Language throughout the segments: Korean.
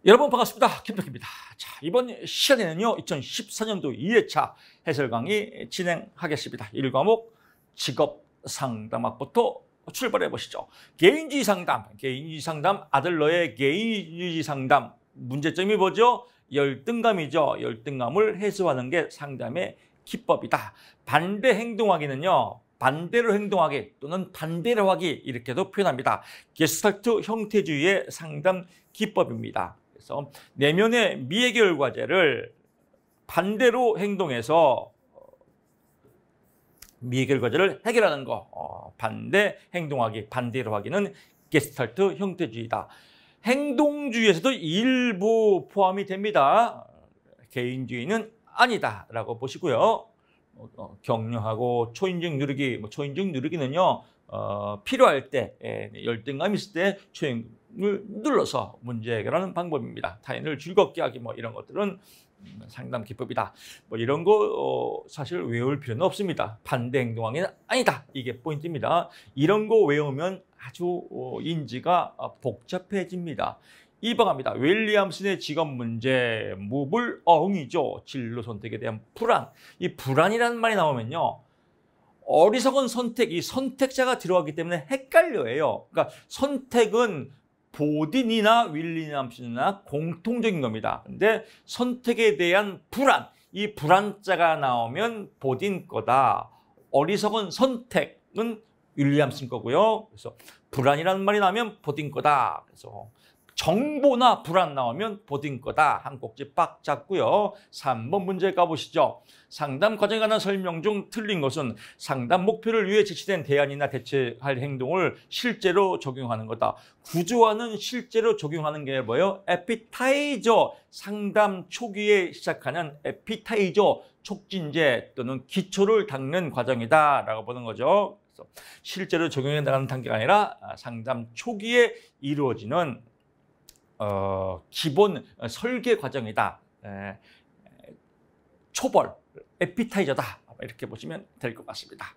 여러분 반갑습니다. 김덕기입니다. 자, 이번 시간에는요, 2014년도 2회차 해설 강의 진행하겠습니다. 1과목 직업 상담학부터 출발해 보시죠. 개인주의 상담, 아들러의 개인주의 상담. 문제점이 뭐죠? 열등감이죠. 열등감을 해소하는 게 상담의 기법이다. 반대 행동하기는요, 반대로 행동하기 또는 반대로 하기 이렇게도 표현합니다. 게스탈트 형태주의의 상담 기법입니다. 그래서 내면의 미해결 과제를 반대로 행동해서 미해결 과제를 해결하는 거, 반대 행동하기, 반대로 하기는 게스탈트 형태주의다. 행동주의에서도 일부 포함이 됩니다. 개인주의는 아니다라고 보시고요. 격려하고 초인종 누르기, 초인종 누르기는요, 필요할 때, 열등감 있을 때 초인종을 눌러서 문제 해결하는 방법입니다. 타인을 즐겁게 하기, 이런 것들은 상담 기법이다. 이런 거 사실 외울 필요는 없습니다. 반대 행동하기는 아니다. 이게 포인트입니다. 이런 거 외우면 아주 인지가 복잡해집니다. 2번 윌리엄슨의 직업 문제, 무불 어흥이죠. 진로 선택에 대한 불안. 이 불안이라는 말이 나오면요, 어리석은 선택, 이 선택자가 들어가기 때문에 헷갈려해요. 그러니까 선택은 보딘이나 윌리엄슨이나 공통적인 겁니다. 근데 선택에 대한 불안, 이 불안자가 나오면 보딘 거다. 어리석은 선택은 윌리엄슨 거고요. 그래서 불안이라는 말이 나오면 보딘 거다. 그래서 정보나 불안 나오면 보딘 거다. 한 꼭지 빡 잡고요. 3번 문제 가보시죠. 상담 과정에 관한 설명 중 틀린 것은 상담 목표를 위해 제시된 대안이나 대처할 행동을 실제로 적용하는 거다. 구조화는 실제로 적용하는 게 뭐예요? 에피타이저, 상담 초기에 시작하는 에피타이저, 촉진제 또는 기초를 닦는 과정이다라고 보는 거죠. 그래서 실제로 적용해 나가는 단계가 아니라 상담 초기에 이루어지는 기본 설계 과정이다. 초벌, 에피타이저다. 이렇게 보시면 될 것 같습니다.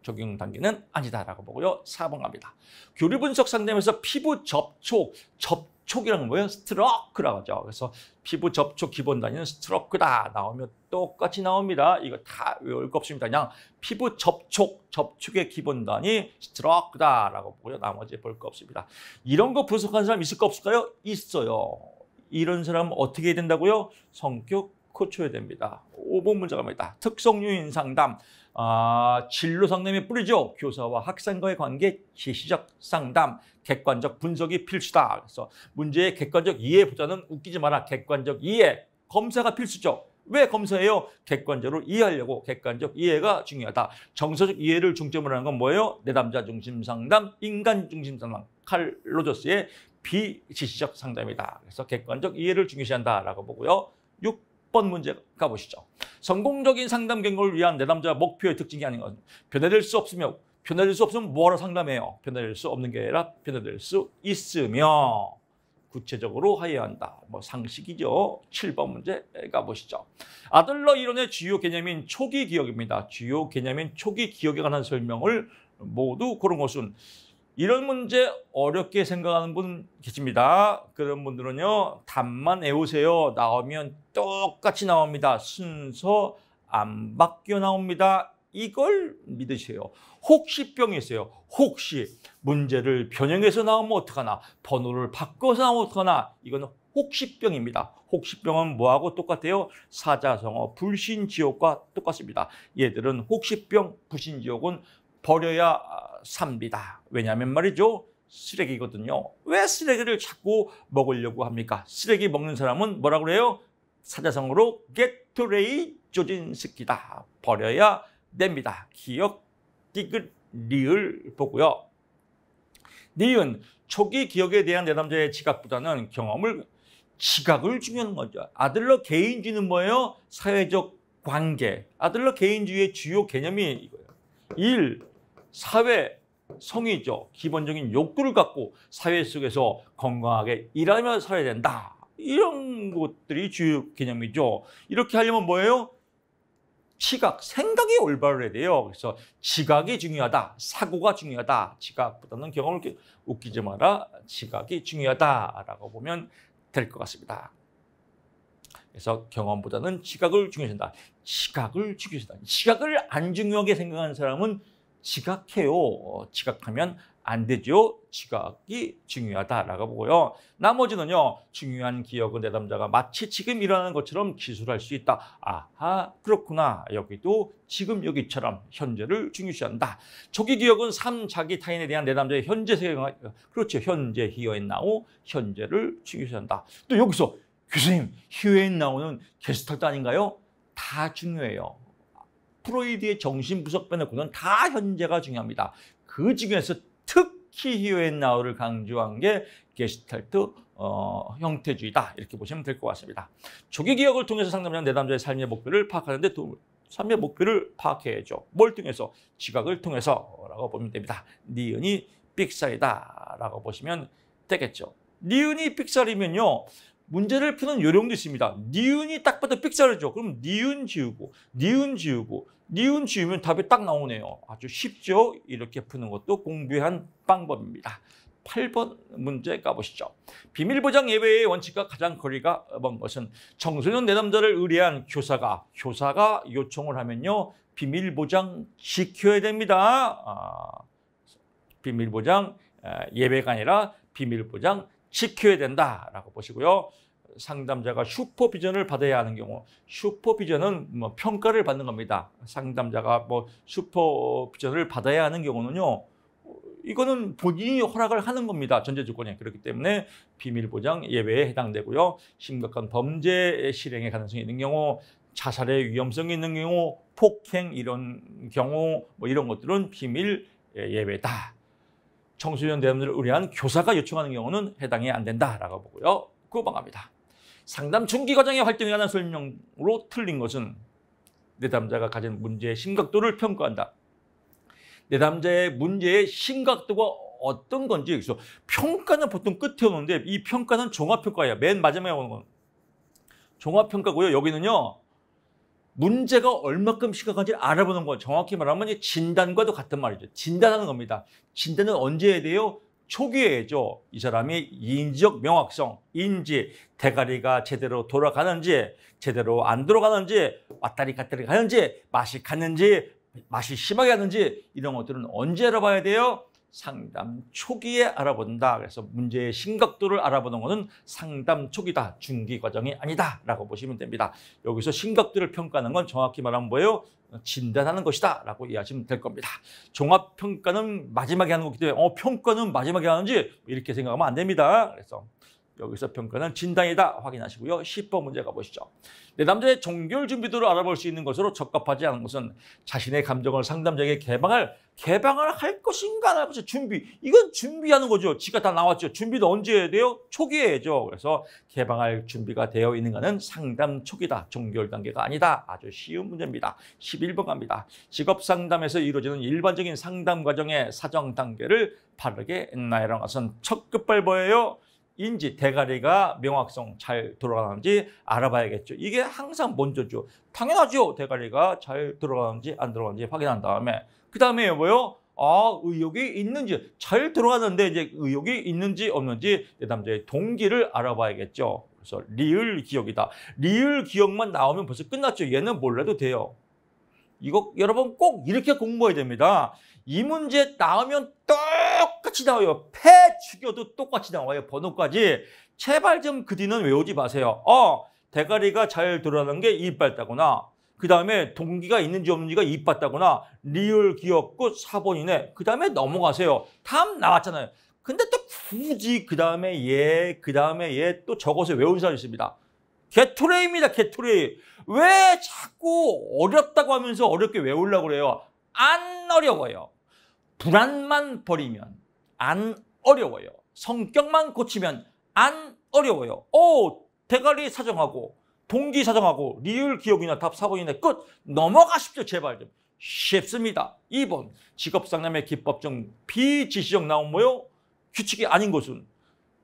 적용 단계는 아니다라고 보고요. 4번 갑니다. 교류 분석 상담에서 피부 접촉이라는 건 뭐예요? 스트로크라고 하죠. 그래서 피부 접촉 기본 단위는 스트로크다 나오면 똑같이 나옵니다. 이거 다 외울 거 없습니다. 그냥 피부 접촉의 기본 단위 스트로크다라고 보고요. 나머지 볼 거 없습니다. 이런 거 분석하는 사람 있을 거 없을까요? 있어요. 이런 사람 어떻게 해야 된다고요? 성격 고쳐야 됩니다. 5번 문제 갑니다. 특성 요인 상담. 진로 상담의 뿌리죠. 교사와 학생과의 관계 제시적 상담, 객관적 분석이 필수다. 그래서 문제의 객관적 이해보다는 웃기지 마라. 객관적 이해, 검사가 필수죠. 왜 검사해요? 객관적으로 이해하려고. 객관적 이해가 중요하다. 정서적 이해를 중점으로 하는 건 뭐예요? 내담자 중심 상담, 인간 중심 상담. 칼 로저스의 비지시적 상담이다. 그래서 객관적 이해를 중요시한다라고 보고요. 6번 문제 가보시죠. 성공적인 상담 경고를 위한 내담자 목표의 특징이 아닌 것은 변화될 수 없으면 뭐하러 상담해요? 변화될 수 없는 게 아니라 변화될 수 있으며 구체적으로 하여야 한다. 상식이죠. 7번 문제 가보시죠. 아들러 이론의 주요 개념인 초기 기억입니다. 주요 개념인 초기 기억에 관한 설명을 모두 고른 것은, 이런 문제 어렵게 생각하는 분 계십니다. 그런 분들은요, 답만 외우세요. 나오면 똑같이 나옵니다. 순서 안 바뀌어 나옵니다. 이걸 믿으세요. 혹시 병이 있어요. 혹시 문제를 변형해서 나오면 어떡하나, 번호를 바꿔서 나오면 어떡하나, 이거는 혹시병입니다. 혹시병은 뭐하고 똑같아요? 사자성어 불신지옥과 똑같습니다. 얘들은 혹시병, 불신지옥은 버려야 삽니다. 왜냐하면 말이죠, 쓰레기거든요. 왜 쓰레기를 자꾸 먹으려고 합니까? 쓰레기 먹는 사람은 뭐라고 그래요? 사자성어로 게토레이 조진스키다. 버려야 됩니다. 기억, 디귿, 리을 보고요. 니은, 초기 기억에 대한 내담자의 지각보다는 지각을 중요한 거죠. 아들러 개인주의는 뭐예요? 사회적 관계. 아들러 개인주의의 주요 개념이 이거예요. 일, 사회, 성이죠. 기본적인 욕구를 갖고 사회 속에서 건강하게 일하며 살아야 된다. 이런 것들이 주요 개념이죠. 이렇게 하려면 뭐예요? 지각, 생각이 올바르야 돼요. 그래서 지각이 중요하다. 사고가 중요하다. 지각보다는 경험을 웃기지 마라. 지각이 중요하다라고 보면 될 것 같습니다. 그래서 경험보다는 지각을 중요시한다. 지각을 중요시한다. 지각을 안 중요하게 생각하는 사람은 지각해요. 지각하면 안 되죠. 지각이 중요하다라고 보고요. 나머지는요. 중요한 기억은 내담자가 마치 지금 일어나는 것처럼 기술할 수 있다. 아하, 그렇구나. 여기도 지금 여기처럼 현재를 중요시한다. 조기 기억은 삶, 자기, 타인에 대한 내담자의 현재 생각, 그렇죠. 현재, here and now, 현재를 중요시한다. 또 여기서 교수님, here and now는 게스탈트 아닌가요? 다 중요해요. 프로이드의 정신분석 빼놓고는 다 현재가 중요합니다. 그 중에서 특히 here and now를 강조한 게 게스탈트 형태주의다. 이렇게 보시면 될 것 같습니다. 조기 기억을 통해서 상담자는 내담자의 삶의 목표를 파악하는데 삶의 목표를 파악해야죠. 뭘 통해서? 지각을 통해서라고 보면 됩니다. 니은이 삑살이다라고 보시면 되겠죠. 니은이 삑살이면요. 문제를 푸는 요령도 있습니다. 니은이 딱 봐도 삑살이죠. 그럼 니은 지우고, 니은 지우고, 니은 지우면 답이 딱 나오네요. 아주 쉽죠? 이렇게 푸는 것도 공부한 방법입니다. 8번 문제 가보시죠. 비밀보장 예외의 원칙과 가장 거리가 먼 것은 청소년 내담자를 의뢰한 교사가 요청을 하면요. 비밀보장 지켜야 됩니다. 비밀보장 예외가 아니라 비밀보장 지켜야 된다라고 보시고요. 상담자가 슈퍼비전을 받아야 하는 경우, 슈퍼비전은 평가를 받는 겁니다. 상담자가 슈퍼비전을 받아야 하는 경우는요. 이거는 본인이 허락을 하는 겁니다. 전제 조건에. 그렇기 때문에 비밀보장 예외에 해당되고요. 심각한 범죄 실행의 가능성이 있는 경우, 자살의 위험성이 있는 경우, 폭행 이런 경우 이런 것들은 비밀 예외다. 청소년 내담자를 의뢰한 교사가 요청하는 경우는 해당이 안 된다라고 보고요. 9번 갑니다. 상담 중기 과정의 활동에 관한 설명으로 틀린 것은 내담자가 가진 문제의 심각도를 평가한다. 내담자의 문제의 심각도가 어떤 건지 여기서 평가는 보통 끝에 오는데 이 평가는 종합평가예요. 맨 마지막에 오는 건 종합평가고요. 여기는요. 문제가 얼마큼 심각한지 알아보는 거. 정확히 말하면 진단과도 같은 말이죠. 진단하는 겁니다. 진단은 언제 해야 돼요? 초기에 해야죠. 이 사람이 인지적 명확성, 인지, 대가리가 제대로 돌아가는지, 제대로 안 돌아가는지, 왔다리 갔다리 가는지, 맛이 갔는지, 맛이 심하게 하는지 이런 것들은 언제 알아봐야 돼요? 상담 초기에 알아본다. 그래서 문제의 심각도를 알아보는 것은 상담 초기다. 중기 과정이 아니다. 라고 보시면 됩니다. 여기서 심각도를 평가하는 건 정확히 말하면 뭐예요? 진단하는 것이다. 라고 이해하시면 될 겁니다. 종합평가는 마지막에 하는 거기 때문에 평가는 마지막에 하는지 이렇게 생각하면 안 됩니다. 그래서 여기서 평가는 진단이다. 확인하시고요. 10번 문제 가보시죠. 내담자의 종결 준비도를 알아볼 수 있는 것으로 적합하지 않은 것은 자신의 감정을 상담자에게 개방을 할 것인가 안 할 것인가 준비. 이건 준비하는 거죠. 지가 다 나왔죠. 준비도 언제 해야 돼요? 초기에 해야죠. 그래서 개방할 준비가 되어 있는가는 상담 초기다. 종결 단계가 아니다. 아주 쉬운 문제입니다. 11번 갑니다. 직업 상담에서 이루어지는 일반적인 상담 과정의 사정 단계를 바르게 나열한 것은 첫 끝발 뭐예요? 인지, 대가리가 명확성 잘 돌아가는지 알아봐야겠죠. 이게 항상 먼저죠. 당연하죠. 대가리가 잘 돌아가는지 안 돌아가는지 확인한 다음에 그 다음에 뭐요? 의욕이 있는지 잘 돌아가는데 이제 의욕이 있는지 없는지 내담자의 동기를 알아봐야겠죠. 그래서 리을 기억이다. 리을 기억만 나오면 벌써 끝났죠. 얘는 몰라도 돼요. 이거 여러분 꼭 이렇게 공부해야 됩니다. 이 문제 나오면 똑같이 나와요. 패 죽여도 똑같이 나와요. 번호까지. 제발 좀 그 뒤는 외우지 마세요. 대가리가 잘 돌아가는 게 이빨다거나 그 다음에 동기가 있는지 없는지가 이빨다거나 리을 기억고 4번이네. 그 다음에 넘어가세요. 다음 나왔잖아요. 근데 또 굳이 그 다음에 얘 또 적어서 외운 사람이 있습니다. 게토레이입니다. 게토레이. 왜 자꾸 어렵다고 하면서 어렵게 외우려고 그래요? 안 어려워요. 불안만 버리면 안 어려워요. 성격만 고치면 안 어려워요. 대가리 사정하고 동기 사정하고 리을 기억이나 답 4번이네. 끝. 넘어가십시오. 제발 좀. 쉽습니다. 2번 직업상담의 기법 중 비지시적 나온 뭐요? 규칙이 아닌 것은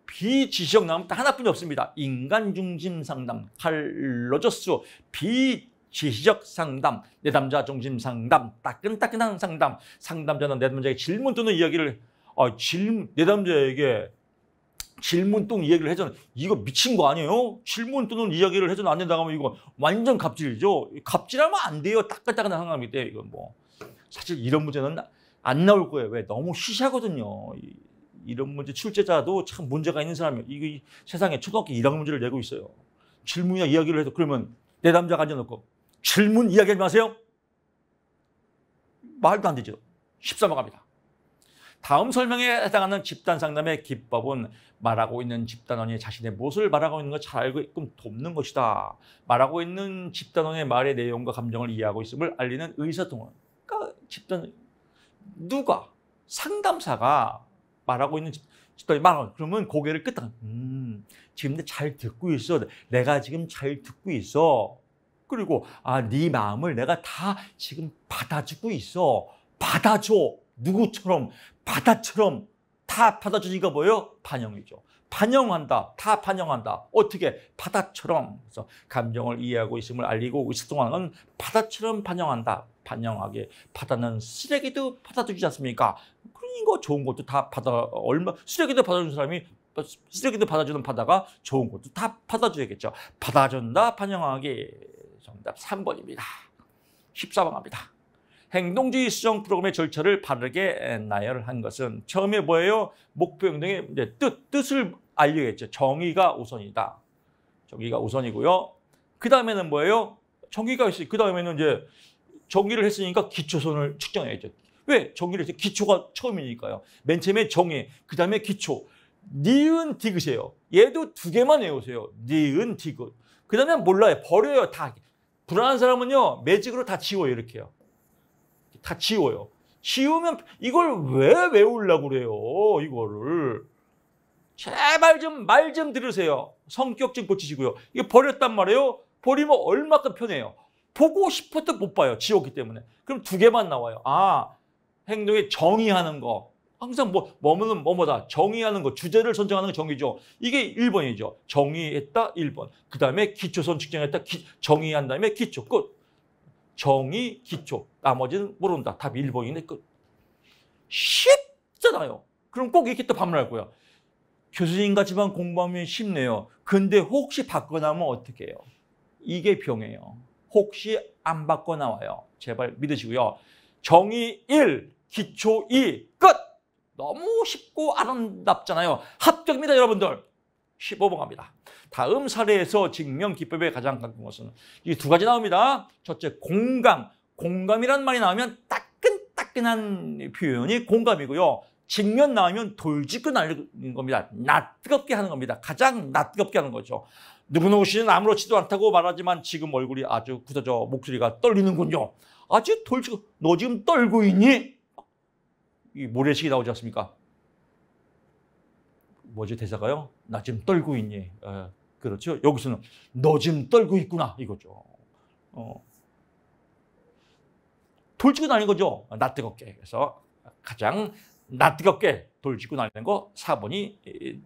비지시적 나오면 딱 하나뿐이 없습니다. 인간중심 상담, 칼로저스, 비지시적 상담, 내담자 중심 상담, 따끈따끈한 상담. 상담자는 내담자에게 질문 또는 이야기를 내담자에게 질문 또는 이야기를 해서는 이거 미친 거 아니에요? 질문 또는 이야기를 해서는 안 된다고 하면 이거 완전 갑질이죠. 갑질하면 안 돼요. 따끈따끈한 상황인데 이건 뭐 사실 이런 문제는 안 나올 거예요. 왜? 너무 시시하거든요. 이런 문제 출제자도 참 문제가 있는 사람이에요. 이 세상에 초등학교 1학년 문제를 내고 있어요. 질문이나 이야기를 해서 그러면 내담자가 앉아놓고 질문 이야기하지 마세요. 말도 안 되죠. 13번 갑니다. 다음 설명에 해당하는 집단 상담의 기법은 말하고 있는 집단원이 자신의 무엇을 말하고 있는 걸 잘 알고 있고 돕는 것이다. 말하고 있는 집단원의 말의 내용과 감정을 이해하고 있음을 알리는 의사통화. 그러니까 집단 누가 상담사가 말하고 있는 집단이 말하고 그러면 고개를 끄덕. 지금 잘 듣고 있어. 내가 지금 잘 듣고 있어. 그리고 네 마음을 내가 다 지금 받아주고 있어. 받아줘. 누구처럼 바다처럼 다 받아주니까 뭐예요? 반영이죠. 반영한다. 다 반영한다. 어떻게? 바다처럼. 그래서 감정을 이해하고 있음을 알리고 의사통화하는 건 바다처럼 반영한다. 반영하게. 바다는 쓰레기도 받아주지 않습니까? 그러니까 좋은 것도 다 쓰레기도 받아주는 사람이 쓰레기도 받아주는 바다가 좋은 것도 다 받아줘야겠죠. 받아준다. 반영하게. 정답 3번입니다. 14번 갑니다. 행동주의 수정 프로그램의 절차를 바르게 나열한 것은 처음에 뭐예요? 목표 행동의 이제 뜻을 알려야겠죠. 정의가 우선이다. 정의가 우선이고요. 그 다음에는 뭐예요? 정의가 있어요. 그 다음에는 이제 정의를 했으니까 기초선을 측정해야죠. 왜? 정의를 했어요. 기초가 처음이니까요. 맨 처음에 정의, 그 다음에 기초. 니은 디귿이에요. 얘도 2개만 외우세요. 니은 디귿. 그 다음에 몰라요. 버려요. 다. 불안한 사람은요. 매직으로 다 지워요. 이렇게요. 다 지워요. 지우면 이걸 왜 외우려고 그래요? 이거를. 제발 좀 말 좀 들으세요. 성격 좀 고치시고요. 이거 버렸단 말이에요. 버리면 얼마큼 편해요. 보고 싶어도 못 봐요. 지웠기 때문에. 그럼 2개만 나와요. 행동에 정의하는 거. 항상 뭐뭐다. 정의하는 거. 주제를 선정하는 거 정의죠. 이게 1번이죠. 정의했다 1번. 그 다음에 기초선 측정했다. 정의한 다음에 기초. 끝. 정의, 기초. 나머지는 모른다. 답이 1번인데 끝. 쉽잖아요. 그럼 꼭 이렇게 또 반문할 거예요. 교수님 같이만 공부하면 쉽네요. 근데 혹시 바꿔 나오면 어떻게 해요? 이게 병이에요. 혹시 안 바꿔 나와요. 제발 믿으시고요. 정의 1, 기초 2, 끝! 너무 쉽고 아름답잖아요. 합격입니다, 여러분들. 15번 갑니다. 다음 사례에서 증명 기법에 가장 가까운 것은 이 2가지 나옵니다. 첫째, 공감. 공감이란 말이 나오면 따끈따끈한 표현이 공감이고요. 직면 나오면 돌직구 날리는 겁니다. 낯뜨겁게 하는 겁니다. 가장 낯뜨겁게 하는 거죠. 누구누구 씨는 아무렇지도 않다고 말하지만 지금 얼굴이 아주 굳어져 목소리가 떨리는군요. 아주 돌직구. 너 지금 떨고 있니? 이 모래시계 나오지 않습니까? 뭐지 대사가요? 나 지금 떨고 있니? 그렇죠. 여기서는 너 지금 떨고 있구나 이거죠. 돌직구 날리는 거죠. 낯뜨겁게. 그래서 가장 낯뜨겁게 돌직구 날리는 거 4번이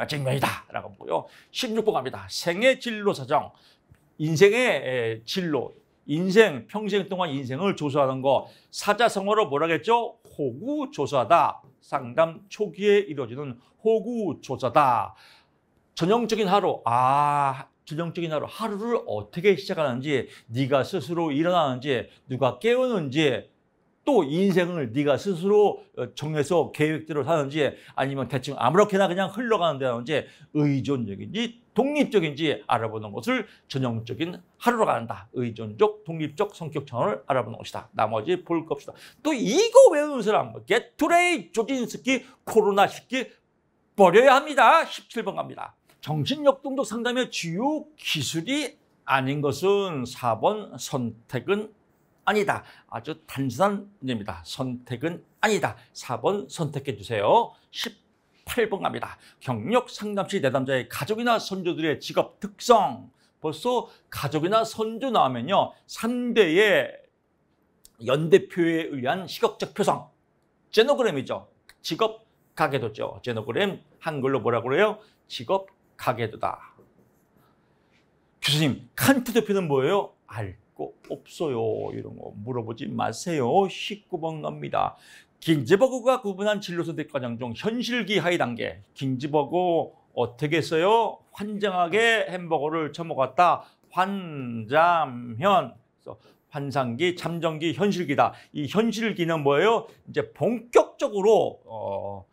증명이다라고 보고요. 16번 갑니다. 생애 진로 사정. 인생의 진로. 인생, 평생 동안 인생을 조사하는 거. 사자성어로 뭐라겠죠? 호구조사다. 상담 초기에 이루어지는 호구조사다. 전형적인 하루. 전형적인 하루. 하루를 어떻게 시작하는지, 네가 스스로 일어나는지, 누가 깨우는지, 또 인생을 네가 스스로 정해서 계획대로 사는지 아니면 대충 아무렇게나 그냥 흘러가는 데 하는지 의존적인지 독립적인지 알아보는 것을 전형적인 하루로 한다. 의존적, 독립적 성격 차원을 알아보는 것이다. 나머지 볼 거 없다. 또 이거 외우는 사람 게토레이, 조진스키, 코로나시키 버려야 합니다. 17번 갑니다. 정신역동적 상담의 주요 기술이 아닌 것은 4번 선택은 아니다. 아주 단순한 문제입니다. 선택은 아니다. 4번 선택해 주세요. 18번 갑니다. 경력 상담시 내담자의 가족이나 선조들의 직업 특성. 벌써 가족이나 선조 나오면요. 3대의 연대표에 의한 시각적 표성. 제노그램이죠. 직업 가계도죠. 제노그램 한글로 뭐라고 그래요? 직업 가계도다. 교수님, 칸트 대표는 뭐예요? 알 거 없어요. 이런 거 물어보지 마세요. 19번 갑니다. 긴즈버그가 구분한 진로선택 과정 중 현실기 하위 단계. 긴즈버그 어떻게 써요? 환장하게 햄버거를 처먹었다. 환잠현. 그래서 환상기, 참정기, 현실기다. 이 현실기는 뭐예요? 이제 본격적으로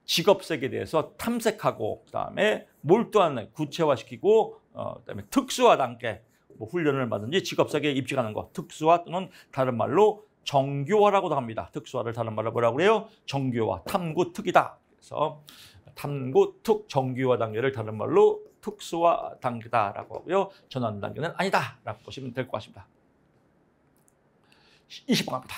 직업 세계에 대해서 탐색하고 그다음에 몰두하는 구체화시키고 그다음에 특수화 단계. 뭐 훈련을 받든지 직업 세계에 입직하는 것. 특수화 또는 다른 말로 정교화라고도 합니다. 특수화를 다른 말로 뭐라고 그래요? 정교화, 탐구, 특이다. 그래서 탐구, 특, 정교화 단계를 다른 말로 특수화 단계다라고 하고요. 전환 단계는 아니다라고 보시면 될 것 같습니다. 20번 갑니다.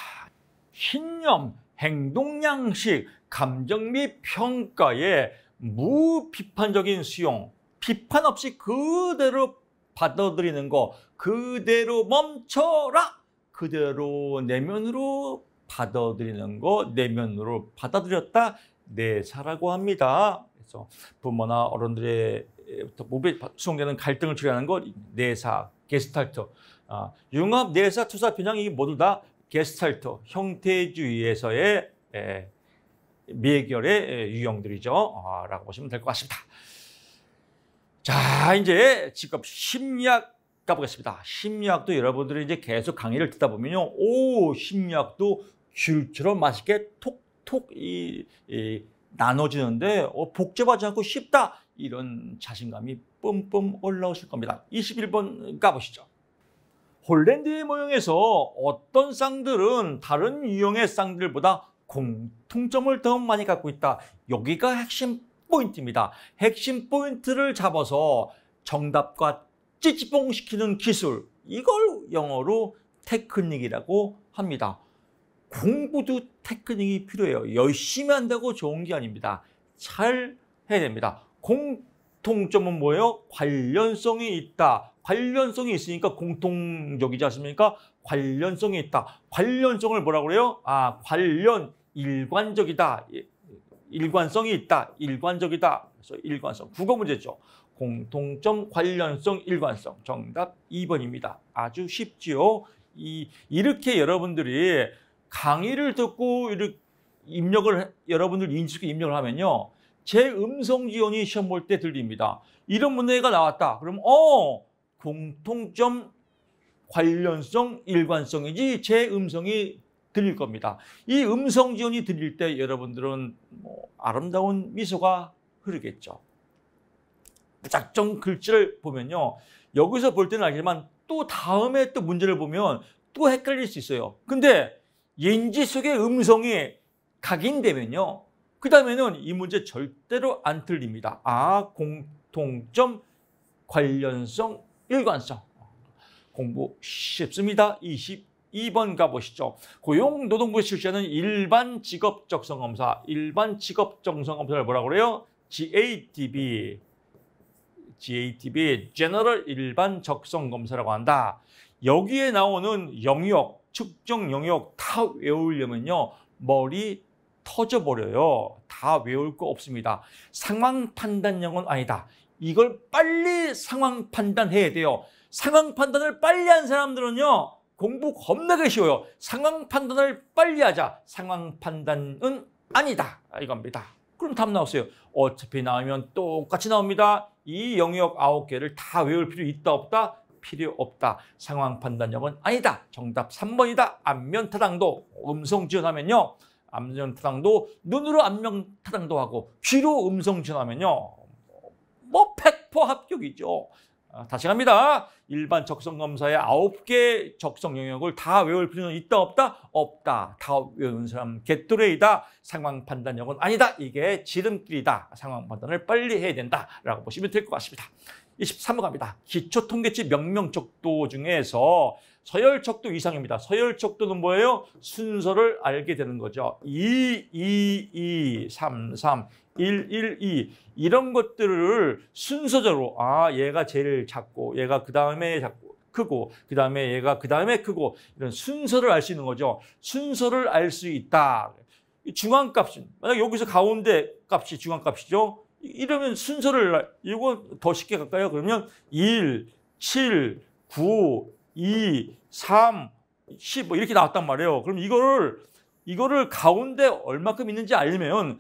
신념, 행동 양식, 감정 및 평가의 무비판적인 수용, 비판 없이 그대로 받아들이는 거, 그대로 멈춰라! 그대로 내면으로 받아들이는 거, 내면으로 받아들였다, 내사라고 합니다. 그래서 부모나 어른들의부터 몸에 수용되는 갈등을 처리하는 것, 내사, 게스탈트. 융합, 내사, 투사, 편향 이 모두 다 게스탈트, 형태주의에서의 미해결의 유형들이죠. 라고 보시면 될 것 같습니다. 자, 이제 직업 심리학 가보겠습니다. 심리학도 여러분들이 이제 계속 강의를 듣다 보면요. 오, 심리학도 귤처럼 맛있게 톡톡 나눠지는데 복잡하지 않고 쉽다. 이런 자신감이 뿜뿜 올라오실 겁니다. 21번 가보시죠. 홀랜드의 모형에서 어떤 쌍들은 다른 유형의 쌍들보다 공통점을 더 많이 갖고 있다. 여기가 핵심 포인트입니다. 핵심 포인트를 잡아서 정답과 찌찌뽕시키는 기술, 이걸 영어로 테크닉이라고 합니다. 공부도 테크닉이 필요해요. 열심히 한다고 좋은 게 아닙니다. 잘 해야 됩니다. 공통점은 뭐예요? 관련성이 있다. 관련성이 있으니까 공통적이지 않습니까? 관련성이 있다. 관련성을 뭐라고 그래요? 관련, 일관적이다. 일관성이 있다. 일관적이다. 그래서 일관성. 국어 문제죠. 공통점, 관련성, 일관성. 정답 2번입니다. 아주 쉽지요. 이렇게 여러분들이 강의를 듣고 여러분들 인식에 입력을 하면요. 제 음성 지원이 시험 볼 때 들립니다. 이런 문제가 나왔다. 그럼 공통점, 관련성, 일관성이지 제 음성이 들릴 겁니다. 이 음성 지원이 들릴 때 여러분들은 아름다운 미소가 흐르겠죠. 무작정 글자를 보면요. 여기서 볼 때는 알지만 또 다음에 또 문제를 보면 또 헷갈릴 수 있어요. 근데 인지 속의 음성이 각인되면요. 그 다음에는 이 문제 절대로 안 틀립니다. 공통점, 관련성, 일관성. 공부 쉽습니다. 22번 가보시죠. 고용노동부에 실시하는 일반 직업 적성 검사. 일반 직업 적성 검사를 뭐라고 그래요? GATB. General 일반 적성 검사라고 한다. 여기에 나오는 영역, 측정 영역 다 외우려면요. 머리 터져버려요. 다 외울 거 없습니다. 상황 판단형은 아니다. 이걸 빨리 상황 판단해야 돼요. 상황 판단을 빨리 한 사람들은요. 공부 겁나게 쉬워요. 상황 판단을 빨리 하자. 상황 판단은 아니다. 이겁니다. 그럼 답 나왔어요. 어차피 나오면 똑같이 나옵니다. 이 영역 9개를 다 외울 필요 있다 없다? 필요 없다. 상황 판단력은 아니다. 정답 3번이다. 안면 타당도. 음성 지원하면요. 안면 타당도 눈으로 안면 타당도 하고 귀로 음성 지원하면요. 100% 합격이죠. 다시 갑니다. 일반 적성 검사의 9개 적성 영역을 다 외울 필요는 있다 없다? 없다. 다 외우는 사람 개뚜레이다. 상황 판단력은 아니다. 이게 지름길이다. 상황 판단을 빨리 해야 된다라고 보시면 될 것 같습니다. 23번 갑니다. 기초통계치 명명적도 중에서 서열적도 이상입니다. 서열적도는 뭐예요? 순서를 알게 되는 거죠. 2, 2, 2, 3, 3, 1, 1, 2 이런 것들을 순서적으로 얘가 제일 작고 얘가 그 다음에 작고 크고 그 다음에 얘가 그 다음에 크고 이런 순서를 알 수 있는 거죠. 순서를 알 수 있다. 중앙값은 만약 여기서 가운데 값이 중앙값이죠. 이러면 순서를 이거 더 쉽게 갈까요? 그러면 1, 7, 9, 2, 3, 10 이렇게 나왔단 말이에요. 그럼 이거를 이거를 가운데 얼마큼 있는지 알려면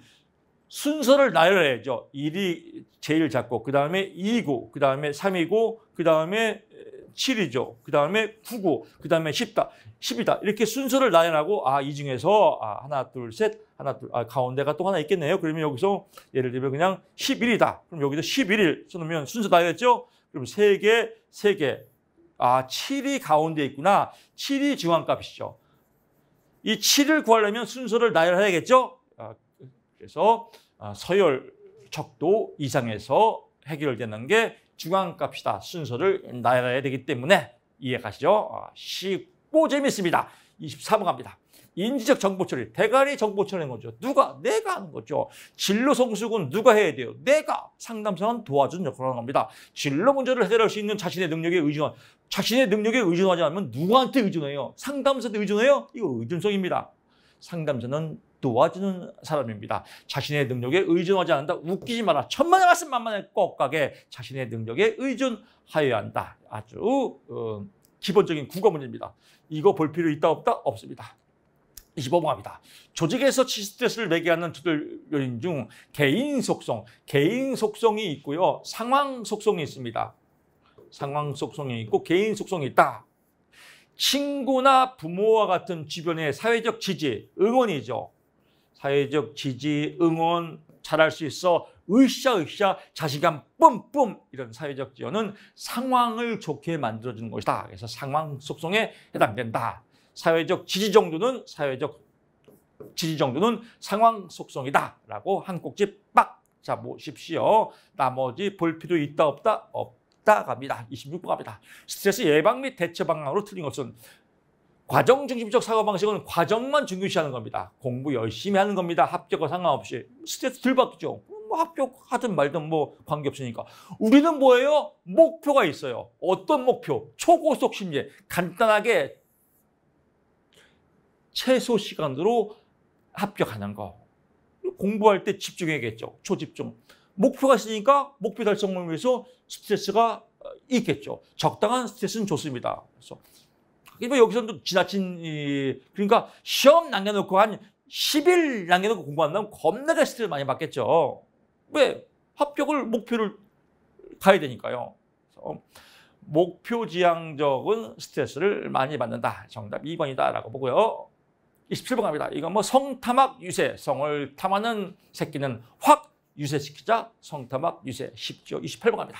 순서를 나열해야죠. 1이 제일 작고, 그 다음에 2고, 그 다음에 3이고, 그 다음에 7이죠. 그 다음에 9고, 그 다음에 10이다. 이렇게 순서를 나열하고, 이 중에서, 하나, 둘, 셋, 하나, 둘, 가운데가 또 하나 있겠네요. 그러면 여기서 예를 들면 그냥 11이다. 그럼 여기서 11일 써놓으면 순서 나열했죠? 그럼 3개, 3개. 7이 가운데 있구나. 7이 중앙값이죠. 이 7을 구하려면 순서를 나열해야겠죠? 그래서 서열 척도 이상에서 해결되는 게 중앙값이다. 순서를 나열해야 되기 때문에 이해가시죠? 쉽고 재밌습니다. 24번 갑니다. 인지적 정보 처리, 대가리 정보 처리하는 거죠. 누가? 내가 하는 거죠. 진로 성숙은 누가 해야 돼요? 내가. 상담사는 도와주는 역할을 하는 겁니다. 진로 문제를 해결할 수 있는 자신의 능력에 의존하지 않으면 누구한테 의존해요? 상담사한테 의존해요? 이거 의존성입니다. 상담사는 도와주는 사람입니다. 자신의 능력에 의존하지 않는다. 웃기지 마라. 천만에 말씀 만만에 꼭 가게 자신의 능력에 의존하여야 한다. 아주 기본적인 국어 문제입니다. 이거 볼 필요 있다 없다? 없습니다. 25번 갑니다. 조직에서 스트레스를 매게 하는 두들 요인 중 개인 속성이 있고요. 상황 속성이 있습니다. 상황 속성이 있고 개인 속성이 있다. 친구나 부모와 같은 주변의 사회적 지지, 응원이죠. 사회적 지지, 응원, 잘할 수 있어, 으쌰으쌰, 자신감 뿜뿜 이런 사회적 지원은 상황을 좋게 만들어주는 것이다. 그래서 상황 속성에 해당된다. 사회적 지지 정도는 상황 속성이다. 라고 한 꼭지 빡 잡으십시오. 나머지 볼 필요 있다 없다? 없다 갑니다. 26번 갑니다. 스트레스 예방 및 대처 방향으로 틀린 것은 과정 중심적 사고방식은 과정만 중요시하는 겁니다. 공부 열심히 하는 겁니다. 합격과 상관없이. 스트레스 덜 받죠. 합격하든 말든 관계없으니까. 우리는 뭐예요? 목표가 있어요. 어떤 목표? 초고속 심리. 간단하게 최소 시간으로 합격하는 거. 공부할 때 집중해야겠죠. 초집중. 목표가 있으니까 목표 달성을 위해서 스트레스가 있겠죠. 적당한 스트레스는 좋습니다. 그래서 여기서는 지나친 그러니까 시험 남겨놓고 한 10일 남겨놓고 공부한다면 겁나게 스트레스 많이 받겠죠. 왜? 합격을 목표를 가야 되니까요. 그래서 목표 지향적인 스트레스를 많이 받는다. 정답 2번이다라고 보고요. 27번 갑니다. 이건 성탐학 유세. 성을 탐하는 새끼는 확 유세시키자. 성탐학 유세. 쉽죠. 28번 갑니다.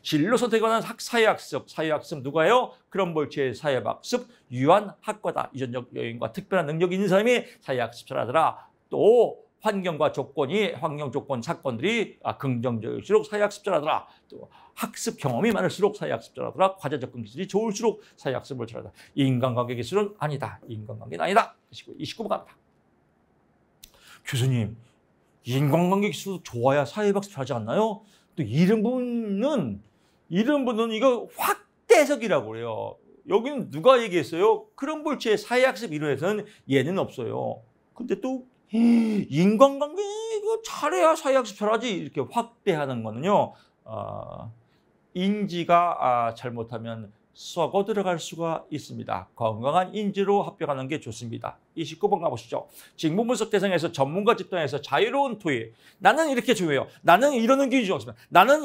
진로 선택에 관한 사회학습. 사회학습 누가요? 크럼볼치의 사회학습. 유한 학과다. 유전적 요인과 특별한 능력이 있는 사람이 사회학습 잘하더라. 또 환경 조건, 사건들이 긍정적일수록 사회학습 잘하더라. 또 학습 경험이 많을수록 사회학습 잘하더라. 과제 접근 기술이 좋을수록 사회학습을 잘하더라. 인간관계 기술은 아니다. 인간관계는 아니다. 29번 갑니다. 교수님, 인간관계 기술도 좋아야 사회학습 잘하지 않나요? 또 이런 분은 이거 확대해석이라고 그래요. 여기는 누가 얘기했어요? 크럼볼치의 사회학습 이론에서는 얘는 없어요. 근데 또 인간관계 이거 잘해야 사회학습 잘하지 이렇게 확대하는 거는요. 인지가 잘못하면 썩어 들어갈 수가 있습니다. 건강한 인지로 합격하는 게 좋습니다. 29번 가보시죠. 직무분석 대상에서 전문가 집단에서 자유로운 토의. 나는 이렇게 중요해요. 나는 이러는 게 좋습니다. 나는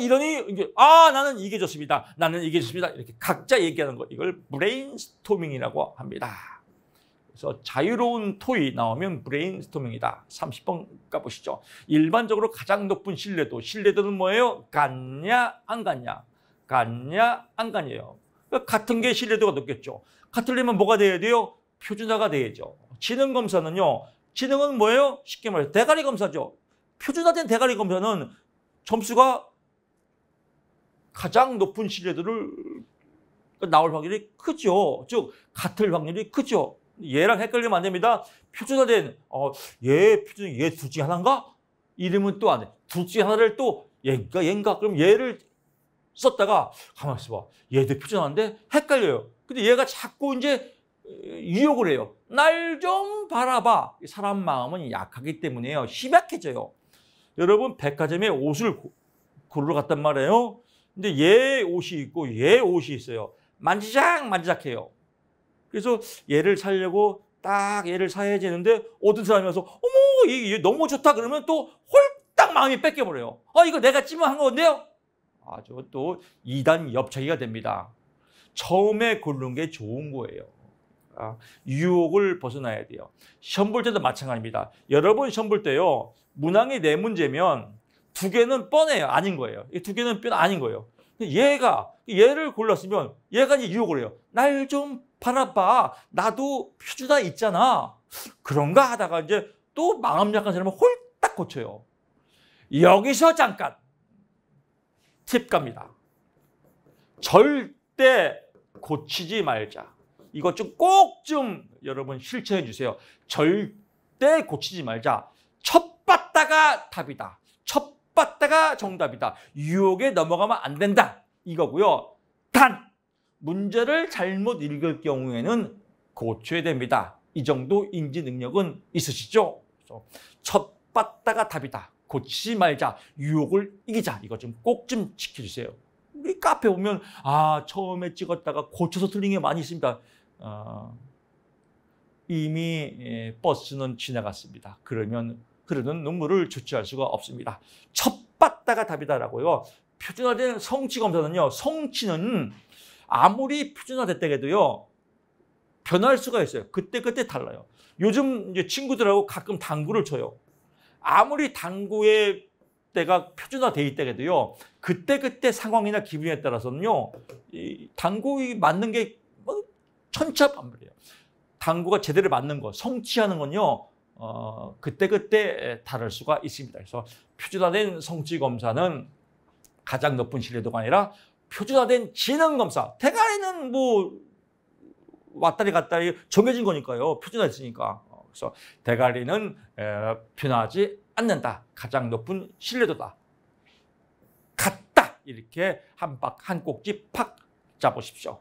나는 이게 좋습니다. 나는 이게 좋습니다. 이렇게 각자 얘기하는 것. 이걸 브레인스토밍이라고 합니다. 그래서 자유로운 토의 나오면 브레인스토밍이다. 30번 가보시죠. 일반적으로 가장 높은 신뢰도. 신뢰도는 뭐예요? 같냐 안 같냐. 같냐 안 같냐예요. 같은 게 신뢰도가 높겠죠. 같으려면 뭐가 돼야 돼요? 표준화가 돼야죠. 지능검사는요. 지능은 뭐예요? 쉽게 말해서 대가리 검사죠. 표준화된 대가리 검사는 점수가 가장 높은 신뢰도를 나올 확률이 크죠. 즉 같을 확률이 크죠. 얘랑 헷갈리면 안 됩니다. 표준화된 얘 둘 중에 하나인가? 이름은 또 안 돼. 둘 중에 하나를 또 얘인가? 그럼 얘를 썼다가 가만히 있어봐. 얘도 표준화인데 헷갈려요. 근데 얘가 자꾸 이제 유혹을 해요. 날 좀 바라봐. 사람 마음은 약하기 때문에요. 희박해져요. 여러분 백화점에 옷을 고르러 갔단 말이에요. 근데 얘 옷이 있고 얘 옷이 있어요. 만지작해요. 그래서 얘를 사려고 딱 얘를 사야 되는데 어떤 사람이 와서 어머 얘 너무 좋다 그러면 또 홀딱 마음이 뺏겨버려요. 이거 내가 찜한 건데요. 아주 또 2단 엽차기가 됩니다. 처음에 고르는 게 좋은 거예요. 유혹을 벗어나야 돼요. 시험 볼 때도 마찬가지입니다. 여러분 시험 볼 때요. 문항이 4문제면 2개는 뻔해요. 아닌 거예요. 이 2개는 뻔 아닌 거예요. 얘를 골랐으면 얘가 이제 유혹을 해요. 날 좀 바라봐. 나도 표준화 있잖아. 그런가 하다가 이제 또 마음 약한 사람은 홀딱 고쳐요. 여기서 잠깐 팁 갑니다. 절대 고치지 말자. 이것 좀 꼭 좀 여러분 실천해 주세요. 절대 고치지 말자. 첫 봤다가 답이다. 첫 봤다가 정답이다. 유혹에 넘어가면 안 된다. 이거고요. 단 문제를 잘못 읽을 경우에는 고쳐야 됩니다. 이 정도 인지 능력은 있으시죠? 첫 봤다가 답이다. 고치지 말자. 유혹을 이기자. 이거 좀 꼭 좀 지켜주세요. 우리 카페 보면 처음에 찍었다가 고쳐서 틀린 게 많이 있습니다. 이미 버스는 지나갔습니다. 그러면 흐르는 눈물을 주체할 수가 없습니다. 첫 봤다가 답이다라고요. 표준화된 성취 검사는요. 성취는 아무리 표준화됐다 해도요. 변할 수가 있어요. 그때그때 달라요. 요즘 이제 친구들하고 가끔 당구를 쳐요. 아무리 당구의 때가 표준화돼 있다 해도요. 그때그때 상황이나 기분에 따라서는요. 이 당구에 맞는 게 천차만별이에요. 당구가 제대로 맞는 거, 성취하는 건요. 그때그때 다를 수가 있습니다. 그래서 표준화된 성취 검사는 가장 높은 신뢰도가 아니라 표준화된 지능 검사. 대가리는 뭐 왔다리 갔다리 정해진 거니까요. 표준화했으니까. 그래서 대가리는 변하지 않는다. 가장 높은 신뢰도다. 같다. 이렇게 한 꼭지 팍 잡으십시오.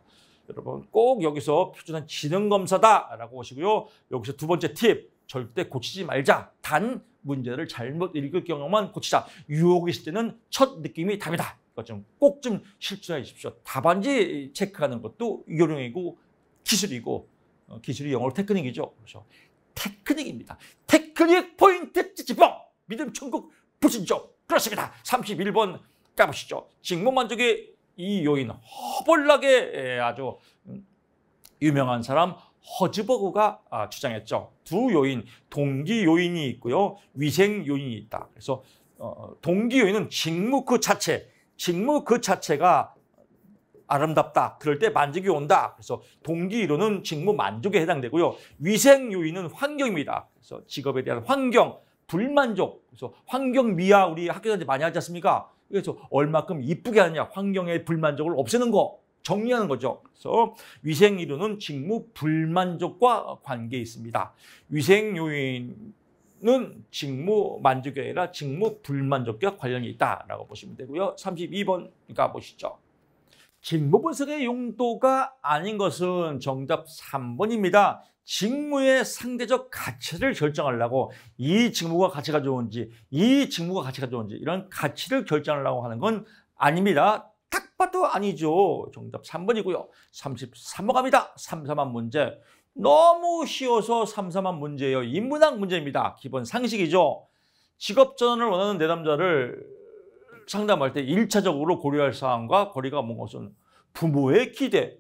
여러분 꼭 여기서 표준한 지능 검사다라고 보시고요. 여기서 두 번째 팁. 절대 고치지 말자. 단 문제를 잘못 읽을 경우만 고치자. 유혹이 있을 때는 첫 느낌이 답이다. 이거 좀 꼭 좀 실천해 주십시오. 답안지 체크하는 것도 요령이고 기술이고 기술이 영어로 테크닉이죠. 그렇죠. 테크닉입니다. 테크닉 포인트 찌찌뽕. 믿음 천국 불신조. 그렇습니다. 31번 까보시죠. 직무만족의 이 요인 허벌나게 아주 유명한 사람 허즈버그가 주장했죠. 두 요인, 동기 요인이 있고요. 위생 요인이 있다. 그래서 동기 요인은 직무 그 자체가 아름답다. 그럴 때 만족이 온다. 그래서 동기 이론은 직무 만족에 해당되고요. 위생 요인은 환경입니다. 그래서 직업에 대한 환경, 불만족. 그래서 환경 미화 우리 학교 다닐 때 많이 하지 않습니까? 그래서 얼마큼 이쁘게 하느냐, 환경의 불만족을 없애는 거, 정리하는 거죠. 그래서 위생 이론은 직무 불만족과 관계 있습니다. 위생 요인은 직무 만족이 아니라 직무 불만족과 관련이 있다라고 보시면 되고요. 32번 가보시죠. 직무 분석의 용도가 아닌 것은 정답 3번입니다. 직무의 상대적 가치를 결정하려고 이 직무가 가치가 좋은지 이런 가치를 결정하려고 하는 건 아닙니다. 딱 봐도 아니죠. 정답 3번이고요. 33번 갑니다. 3, 4만 문제. 너무 쉬워서 3, 4만 문제예요. 인문학 문제입니다. 기본 상식이죠. 직업 전환을 원하는 내담자를 상담할 때 1차적으로 고려할 사항과 거리가 먼 것은 부모의 기대.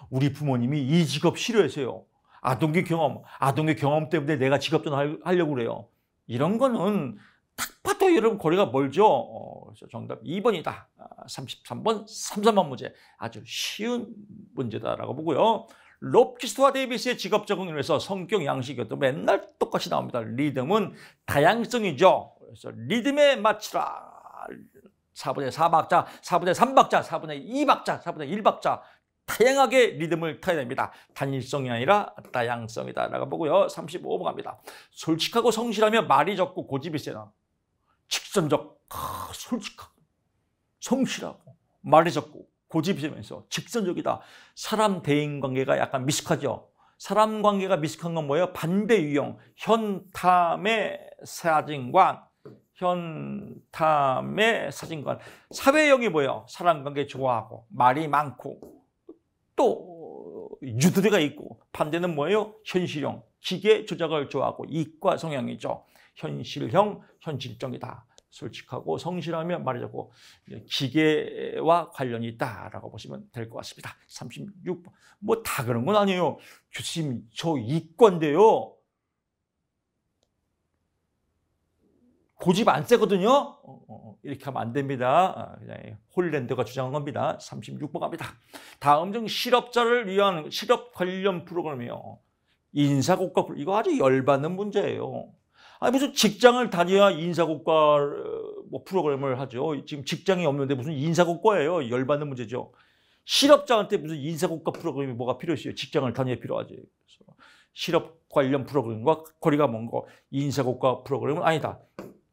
우리 부모님이 이 직업 싫어하세요. 아동기 경험 때문에 내가 직업 전환하려고 그래요. 이런 거는 딱 봐도 여러분 거리가 멀죠. 그래서 정답 2번이다. 33번 3, 4만 문제. 아주 쉬운 문제다라고 보고요. 롭키스와 데이비스의 직업 적응을 위해서 성격 양식이었던 맨날 똑같이 나옵니다. 리듬은 다양성이죠. 그래서 리듬에 맞추라. 4분의 4박자, 4분의 3박자, 4분의 2박자, 4분의 1박자. 다양하게 리듬을 타야 됩니다. 단일성이 아니라 다양성이다 라고 보고요. 35번 갑니다. 솔직하고 성실하며 말이 적고 고집이 세나. 직선적, 솔직하고 성실하고 말이 적고 고집이 세면서 직선적이다. 사람 대인 관계가 약간 미숙하죠. 사람 관계가 미숙한 건 뭐예요? 반대 유형, 현탐의 사진관. 사회형이 뭐예요? 사람 관계 좋아하고 말이 많고 또 유두리가 있고, 반대는 뭐예요? 현실형, 기계 조작을 좋아하고 이과 성향이죠. 현실형, 현실적이다. 솔직하고 성실하며 말하자고 기계와 관련이 있다라고 보시면 될 것 같습니다. 36번. 뭐 다 그런 건 아니에요. 교수님, 저 이과인데요. 고집 안 세거든요. 이렇게 하면 안 됩니다. 그냥 홀랜드가 주장한 겁니다. 36번 갑니다. 다음 중 실업자를 위한 실업 관련 프로그램이요. 인사고과, 이거 아주 열받는 문제예요. 아니 무슨 직장을 다녀야 인사고과 뭐 프로그램을 하죠. 지금 직장이 없는데 무슨 인사고과예요. 열받는 문제죠. 실업자한테 무슨 인사고과 프로그램이 뭐가 필요했어요. 직장을 다녀야 필요하지. 그래서 실업 관련 프로그램과 거리가 먼 거 인사고과 프로그램은 아니다.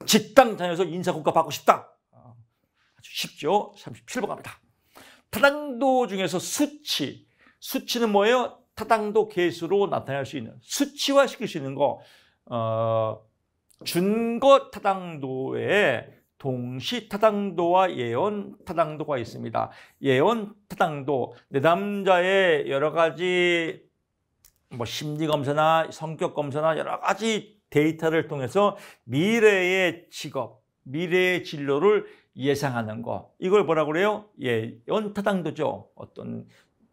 직장 다녀서 인사고과 받고 싶다. 아주 쉽죠. 37번 갑니다. 타당도 중에서 수치. 수치는 뭐예요? 타당도 계수로 나타낼 수 있는, 수치화시킬 수 있는 거. 준거 타당도에 동시 타당도와 예언 타당도가 있습니다. 예언 타당도, 내담자의 여러 가지 뭐 심리 검사나 성격 검사나 여러 가지 데이터를 통해서 미래의 직업, 미래의 진로를 예상하는 거. 이걸 뭐라고 그래요? 예언 타당도죠. 어떤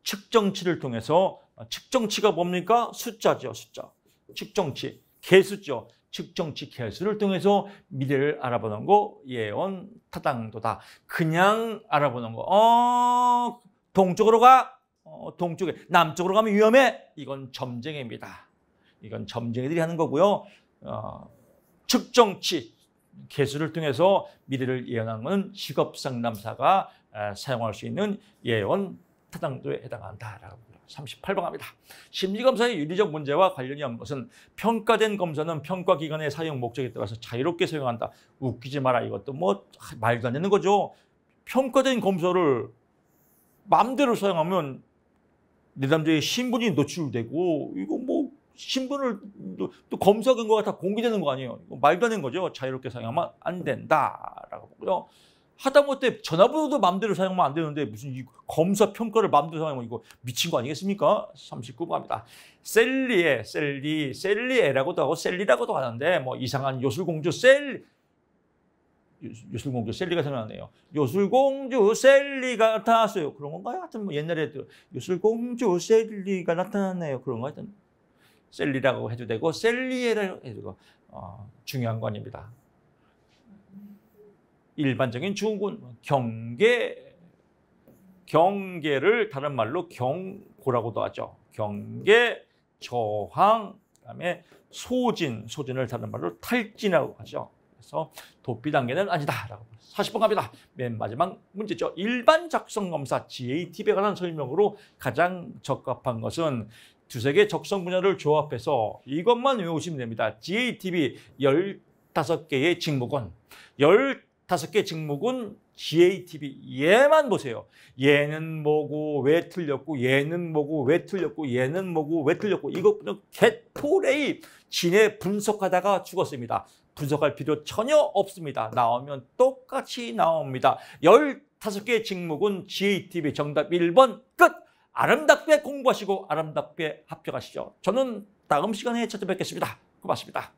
측정치를 통해서, 측정치가 뭡니까? 숫자죠, 숫자. 측정치, 개수죠. 측정치 개수를 통해서 미래를 알아보는 거 예언 타당도다. 그냥 알아보는 거. 동쪽으로 가. 동쪽에. 남쪽으로 가면 위험해. 이건 점쟁이입니다. 이건 점쟁이들이 하는 거고요. 측정치 개수를 통해서 미래를 예언하는 것은 직업상담사가 사용할 수 있는 예언 타당도에 해당한다라고. 38번 갑니다. 심리검사의 윤리적 문제와 관련이 없는 것은 평가된 검사는 평가기관의 사용 목적에 따라서 자유롭게 사용한다. 웃기지 마라. 이것도 뭐 말도 안 되는 거죠. 평가된 검사를 마음대로 사용하면 내담자의 신분이 노출되고 이거 뭐 신분을 또 검사 근거가 다 공개되는 거 아니에요. 이거 말도 안 되는 거죠. 자유롭게 사용하면 안 된다라고 보고요. 하다못해 전화번호도 마음대로 사용하면 안 되는데 무슨 이 검사 평가를 마음대로 사용하면 이거 미친 거 아니겠습니까? 39번입니다. 셀리에라고도 하고 셀리라고도 하는데 뭐 이상한 요술공주 요술공주 셀리가 생각나네요. 요술공주 셀리가 나타났어요. 그런 건가요? 하여튼 뭐 옛날에 요술공주 셀리가 나타났네요. 그런 거 하여튼 셀리라고 해도 되고 셀리에라고 해도 되고 중요한 거 아닙니다. 일반적인 중군, 경계를 다른 말로 경고라고도 하죠. 경계, 저항, 그다음에 소진을 다른 말로 탈진이라고 하죠. 그래서 도피 단계는 아니다라고. 40번 갑니다. 맨 마지막 문제죠. 일반 적성 검사 GATB에 관한 설명으로 가장 적합한 것은 두세 개 적성 분야를 조합해서 이것만 외우시면 됩니다. GATB 15개의 직무군, 15개 직무군 GATB 얘만 보세요. 얘는 뭐고 왜 틀렸고, 얘는 뭐고 왜 틀렸고, 얘는 뭐고 왜 틀렸고, 이것부터 개토레이 진에 분석하다가 죽었습니다. 분석할 필요 전혀 없습니다. 나오면 똑같이 나옵니다. 15개 직무군 GATB 정답 1번 끝! 아름답게 공부하시고 아름답게 합격하시죠. 저는 다음 시간에 찾아뵙겠습니다. 고맙습니다.